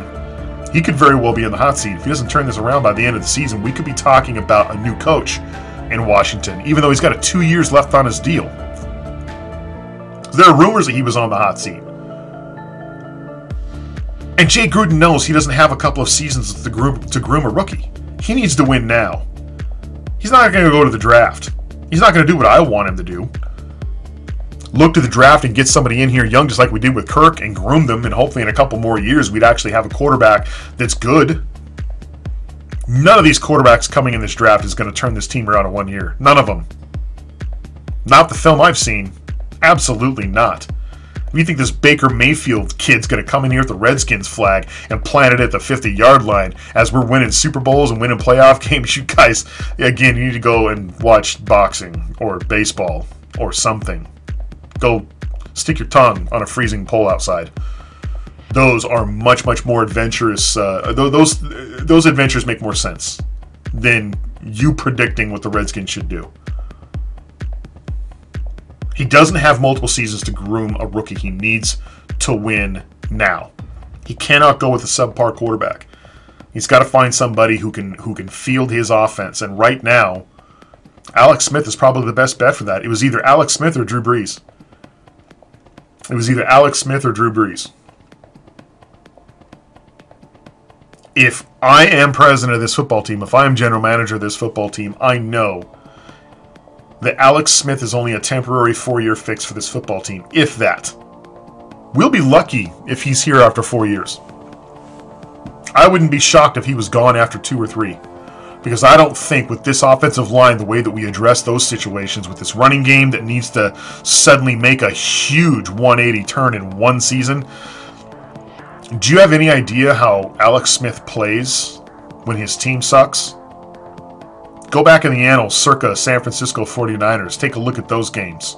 he could very well be in the hot seat. If he doesn't turn this around by the end of the season, we could be talking about a new coach in Washington, even though he's got 2 years left on his deal. There are rumors that he was on the hot seat. And Jay Gruden knows he doesn't have a couple of seasons to groom a rookie. He needs to win now. He's not going to go to the draft. He's not going to do what I want him to do. Look to the draft and get somebody in here young, just like we did with Kirk, and groom them, and hopefully in a couple more years we'd actually have a quarterback that's good. None of these quarterbacks coming in this draft is going to turn this team around in 1 year. None of them. Not the film I've seen. Absolutely not. If you think this Baker Mayfield kid's going to come in here with the Redskins flag and plant it at the 50-yard line as we're winning Super Bowls and winning playoff games, you guys, again, you need to go and watch boxing or baseball or something. Go stick your tongue on a freezing pole outside. Those are much, much more adventurous. Those adventures make more sense than you predicting what the Redskins should do. He doesn't have multiple seasons to groom a rookie. He needs to win now. He cannot go with a subpar quarterback. He's got to find somebody who can field his offense. And right now, Alex Smith is probably the best bet for that. It was either Alex Smith or Drew Brees. If I am president of this football team, if I am general manager of this football team, I know that Alex Smith is only a temporary 4-year fix for this football team, if that. We'll be lucky if he's here after 4 years. I wouldn't be shocked if he was gone after 2 or 3. Because I don't think with this offensive line, the way that we address those situations, with this running game that needs to suddenly make a huge 180 turn in one season. Do you have any idea how Alex Smith plays when his team sucks? Go back in the annals circa San Francisco 49ers. Take a look at those games.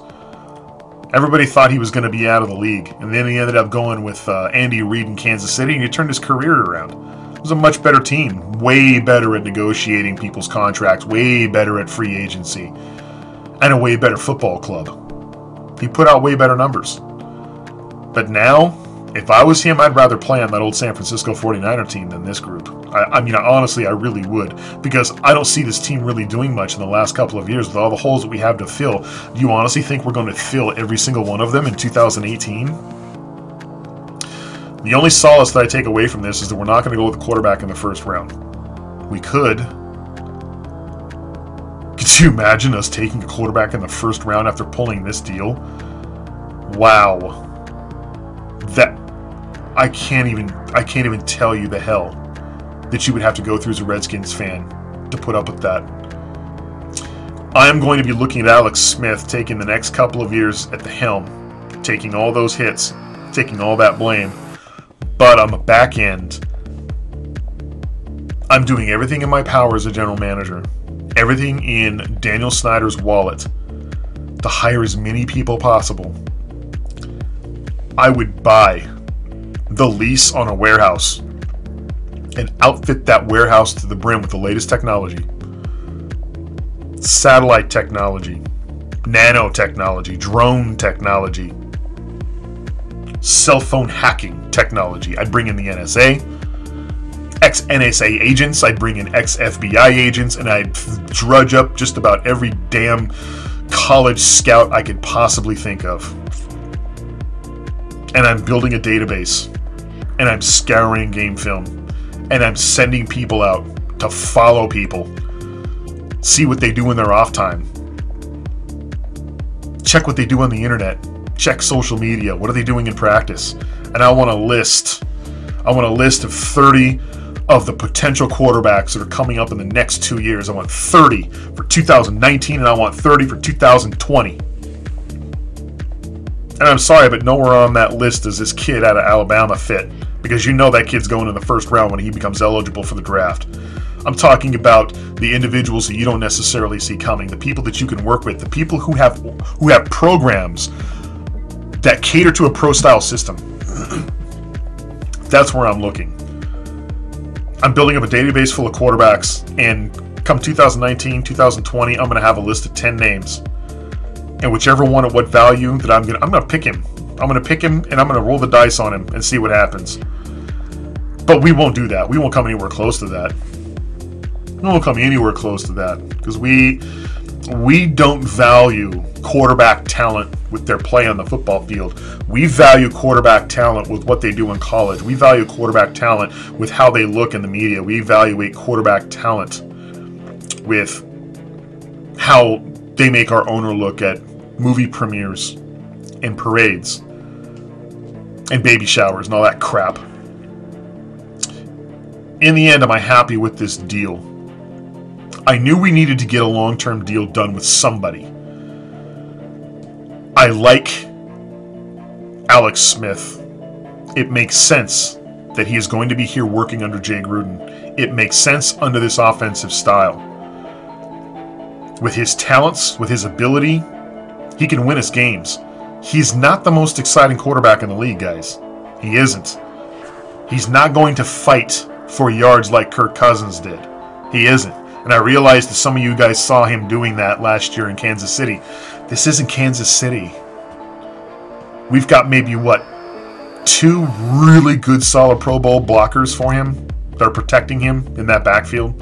Everybody thought he was going to be out of the league. And then he ended up going with Andy Reid in Kansas City, and he turned his career around. It was a much better team. Way better at negotiating people's contracts. Way better at free agency. And a way better football club. He put out way better numbers. But now, if I was him, I'd rather play on that old San Francisco 49er team than this group. I mean, honestly, I really would. Because I don't see this team really doing much in the last couple of years with all the holes that we have to fill. Do you honestly think we're going to fill every single one of them in 2018? The only solace that I take away from this is that we're not going to go with the quarterback in the first round. We could. Could you imagine us taking a quarterback in the first round after pulling this deal? Wow. That... I can't even tell you the hell that you would have to go through as a Redskins fan to put up with that. I am going to be looking at Alex Smith taking the next couple of years at the helm, taking all those hits, taking all that blame. But on the back end, I'm doing everything in my power as a general manager, everything in Daniel Snyder's wallet to hire as many people possible. I would buy the lease on a warehouse and outfit that warehouse to the brim with the latest technology. Satellite technology, nanotechnology, drone technology, cell phone hacking technology. I'd bring in the NSA, ex-NSA agents, I'd bring in ex-FBI agents, and I'd drudge up just about every damn college scout I could possibly think of. And I'm building a database, and I'm scouring game film, and I'm sending people out to follow people, see what they do in their off time, check what they do on the internet, check social media, what are they doing in practice, and I want a list of 30 of the potential quarterbacks that are coming up in the next 2 years. I want 30 for 2019, and I want 30 for 2020. And I'm sorry, but nowhere on that list does this kid out of Alabama fit. Because you know that kid's going in the first round when he becomes eligible for the draft. I'm talking about the individuals that you don't necessarily see coming. The people that you can work with. The people who have programs that cater to a pro-style system. That's where I'm looking. I'm building up a database full of quarterbacks. And come 2019, 2020, I'm going to have a list of 10 names. And whichever one at what value that I'm gonna pick him. I'm gonna pick him and I'm gonna roll the dice on him and see what happens. But we won't do that. We won't come anywhere close to that. We won't come anywhere close to that because we don't value quarterback talent with their play on the football field. We value quarterback talent with what they do in college. We value quarterback talent with how they look in the media. We evaluate quarterback talent with how they make our owner look at movie premieres and parades and baby showers and all that crap. In the end, am I happy with this deal? I knew we needed to get a long-term deal done with somebody. I like Alex Smith. It makes sense that he is going to be here working under Jay Gruden. It makes sense under this offensive style. With his talents, with his ability, he can win us games. He's not the most exciting quarterback in the league, guys. He isn't. He's not going to fight for yards like Kirk Cousins did. He isn't. And I realized that some of you guys saw him doing that last year in Kansas City. This isn't Kansas City. We've got maybe, what, 2 really good solid Pro Bowl blockers for him that are protecting him in that backfield.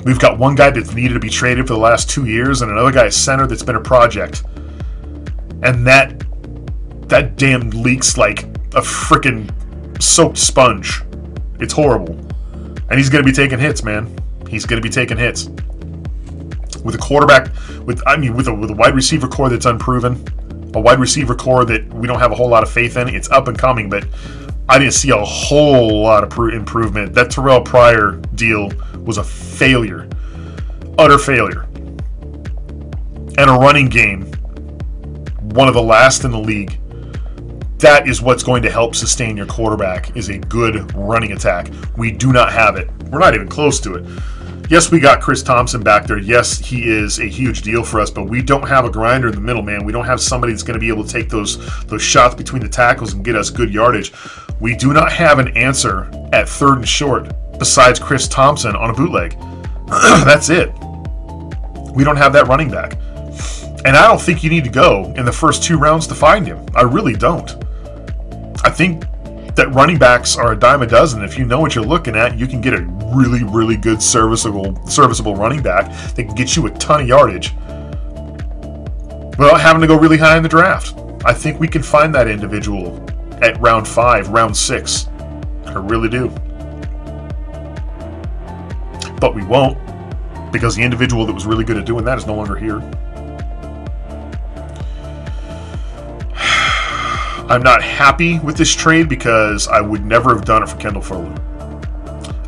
We've got one guy that's needed to be traded for the last 2 years and another guy at center that's been a project. And that damn leaks like a freaking soaked sponge. It's horrible. And he's going to be taking hits, man. He's going to be taking hits. With a quarterback, with a wide receiver core that's unproven, a wide receiver core that we don't have a whole lot of faith in. It's up and coming, but I didn't see a whole lot of improvement. That Terrell Pryor deal was a failure. Utter failure. And a running game, one of the last in the league. That is what's going to help sustain your quarterback, is a good running attack. We do not have it. We're not even close to it. Yes, we got Chris Thompson back there. Yes, he is a huge deal for us, but we don't have a grinder in the middle, man. We don't have somebody that's going to be able to take those shots between the tackles and get us good yardage. We do not have an answer at 3rd and short besides Chris Thompson on a bootleg. That's it. We don't have that running back. And I don't think you need to go in the first 2 rounds to find him. I really don't. I think that running backs are a dime a dozen. If you know what you're looking at, you can get a really, really good serviceable running back that can get you a ton of yardage without having to go really high in the draft. I think we can find that individual at round 5, round 6. I really do. But we won't, because the individual that was really good at doing that is no longer here. I'm not happy with this trade because I would never have done it for Kendall Fuller.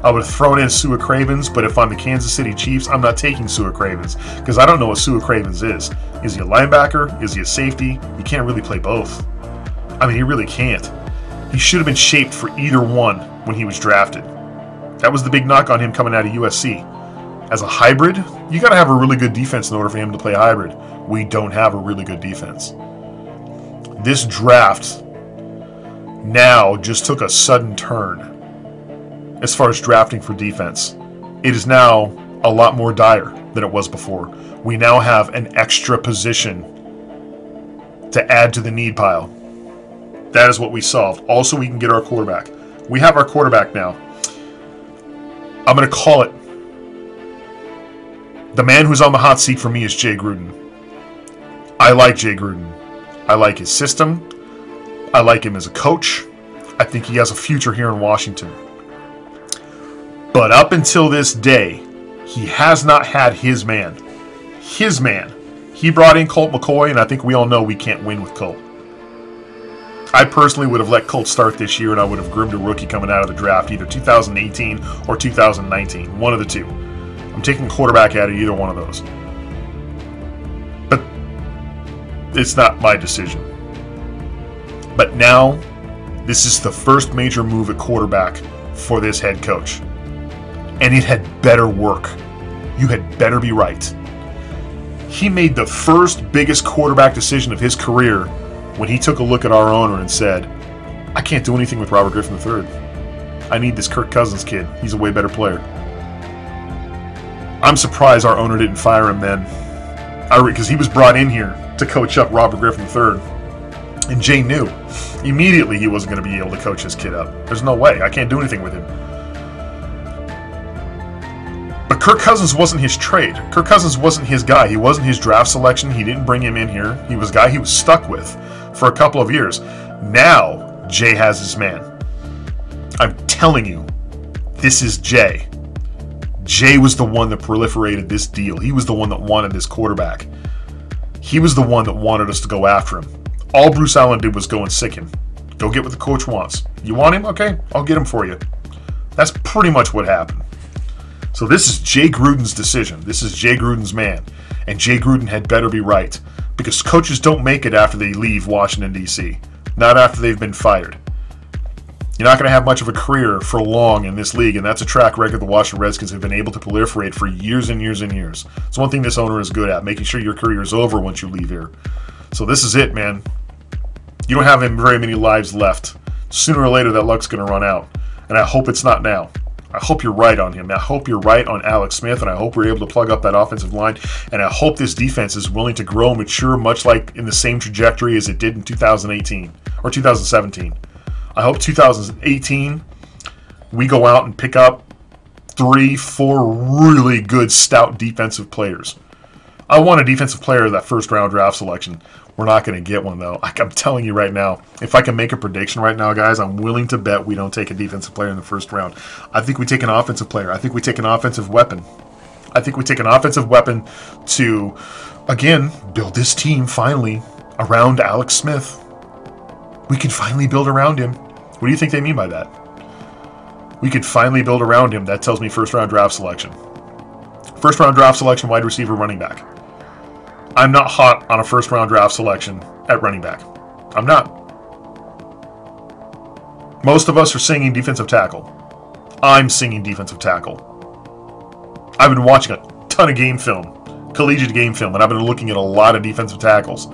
I would have thrown in Sua Cravens, but if I'm the Kansas City Chiefs, I'm not taking Sua Cravens because I don't know what Sua Cravens is. Is he a linebacker? Is he a safety? You can't really play both. I mean, he really can't. He should have been shaped for either one when he was drafted. That was the big knock on him coming out of USC. As a hybrid, you got to have a really good defense in order for him to play hybrid. We don't have a really good defense. This draft now just took a sudden turn as far as drafting for defense. It is now a lot more dire than it was before. We now have an extra position to add to the need pile. That is what we solved. Also, we can get our quarterback. We have our quarterback now. I'm going to call it. The man who's on the hot seat for me is Jay Gruden. I like Jay Gruden. I like his system. I like him as a coach. I think he has a future here in Washington. But up until this day, he has not had his man. His man. He brought in Colt McCoy, and I think we all know we can't win with Colt. I personally would have let Colt start this year, and I would have groomed a rookie coming out of the draft, either 2018 or 2019. One of the two. I'm taking quarterback out of either one of those. But it's not my decision. But now, this is the first major move at quarterback for this head coach. And it had better work. You had better be right. He made the first biggest quarterback decision of his career when he took a look at our owner and said, I can't do anything with Robert Griffin III. I need this Kirk Cousins kid. He's a way better player. I'm surprised our owner didn't fire him then. Because he was brought in here to coach up Robert Griffin III. And Jay knew immediately he wasn't going to be able to coach his kid up. There's no way. I can't do anything with him. But Kirk Cousins wasn't his trade. Kirk Cousins wasn't his guy. He wasn't his draft selection. He didn't bring him in here. He was a guy he was stuck with for a couple of years. Now, Jay has his man. I'm telling you, this is Jay. Jay was the one that proliferated this deal. He was the one that wanted this quarterback. He was the one that wanted us to go after him. All Bruce Allen did was go and sick him. Go get what the coach wants. You want him? Okay, I'll get him for you. That's pretty much what happened. So this is Jay Gruden's decision. This is Jay Gruden's man. And Jay Gruden had better be right. Because coaches don't make it after they leave Washington, D.C. Not after they've been fired. You're not going to have much of a career for long in this league, and that's a track record the Washington Redskins have been able to proliferate for years and years and years. It's one thing this owner is good at, making sure your career is over once you leave here. So this is it, man. You don't have very many lives left. Sooner or later, that luck's going to run out. And I hope it's not now. I hope you're right on him. I hope you're right on Alex Smith, and I hope we're able to plug up that offensive line, and I hope this defense is willing to grow and mature much like in the same trajectory as it did in 2018 or 2017. I hope 2018 we go out and pick up 3-4 really good, stout defensive players. I want a defensive player of that first-round draft selection. We're not going to get one, though. I'm telling you right now, if I can make a prediction right now, guys, I'm willing to bet we don't take a defensive player in the first round. I think we take an offensive player. I think we take an offensive weapon. I think we take an offensive weapon to, again, build this team finally around Alex Smith. We can finally build around him. What do you think they mean by that? We could finally build around him. That tells me first-round draft selection. First-round draft selection, wide receiver, running back. I'm not hot on a first-round draft selection at running back. I'm not. Most of us are singing defensive tackle. I'm singing defensive tackle. I've been watching a ton of game film, collegiate game film, and I've been looking at a lot of defensive tackles.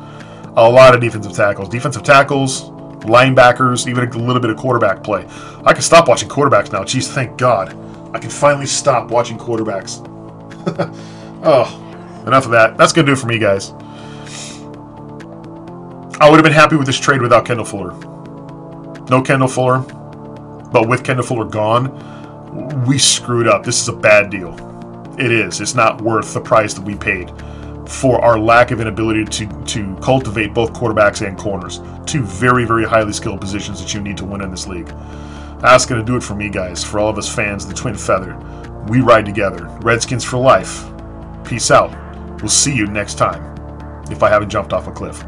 A lot of defensive tackles. Defensive tackles, linebackers, even a little bit of quarterback play. I can stop watching quarterbacks now. Jeez, thank God. I can finally stop watching quarterbacks. Oh. Enough of that. That's going to do it for me, guys. I would have been happy with this trade without Kendall Fuller. No Kendall Fuller, but with Kendall Fuller gone, we screwed up. This is a bad deal. It is. It's not worth the price that we paid for our lack of inability to cultivate both quarterbacks and corners. Two very, very highly skilled positions that you need to win in this league. That's going to do it for me, guys. For all of us fans of the Twin Feather, we ride together. Redskins for life. Peace out. We'll see you next time, if I haven't jumped off a cliff.